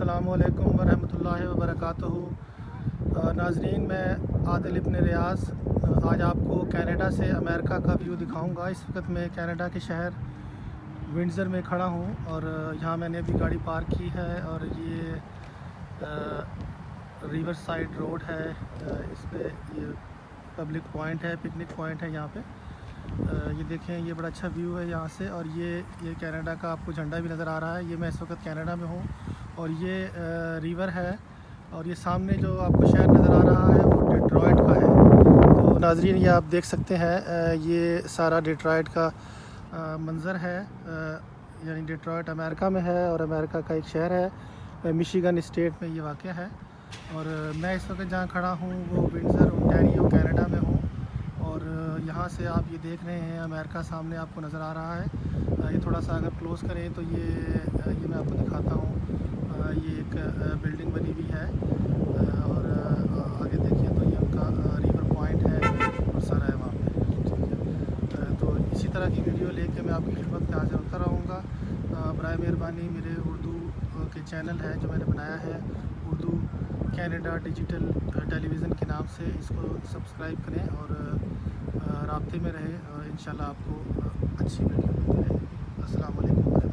अस्सलामुअलैकुम वरहमतुल्लाहि वबरकातुहू। नाज़रीन, मैं आदिल इब्न रियाज़ आज आपको कनाडा से अमेरिका का व्यू दिखाऊंगा। इस वक्त मैं कनाडा के शहर विंडसर में खड़ा हूं और यहाँ मैंने अभी गाड़ी पार्क की है और ये रिवर साइड रोड है। इस पे ये पब्लिक पॉइंट है, पिकनिक पॉइंट है यहाँ पे। ये देखें, ये बड़ा अच्छा व्यू है यहाँ से। और ये कनाडा का आपको झंडा भी नज़र आ रहा है। ये मैं इस वक्त कनाडा में हूँ और ये रिवर है। और ये सामने जो आपको शहर नज़र आ रहा है वो डिट्रॉइट का है। तो नाज़रीन, ये आप देख सकते हैं, ये सारा डिट्रॉइट का मंज़र है। यानी डिट्रॉइट अमेरिका में है और अमेरिका का एक शहर है, मिशिगन स्टेट में ये वाक़ है। और मैं इस वक्त जहाँ खड़ा हूँ वो विंडसर ओंटारियो कनाडा में हूँ। और यहाँ से आप ये देख रहे हैं अमेरिका सामने आपको नज़र आ रहा है। ये थोड़ा सा अगर क्लोज़ करें तो ये मैं आपको दिखाता हूँ। ये एक बिल्डिंग बनी हुई है और आगे देखिए तो ये उनका रिवर पॉइंट है और सारा है वहाँ पे। तो इसी तरह की वीडियो लेके मैं आपकी खिदमत में हाजिर होता रहूँगा। बराए मेहरबानी मेरे उर्दू के चैनल है जो मैंने बनाया है, उर्दू कनाडा डिजिटल टेलीविज़न के नाम से, इसको सब्सक्राइब करें और राब्ते में रहें। इंशाल्लाह आपको अच्छी वीडियो मिलती रहेगी। अस्सलाम वालेकुम।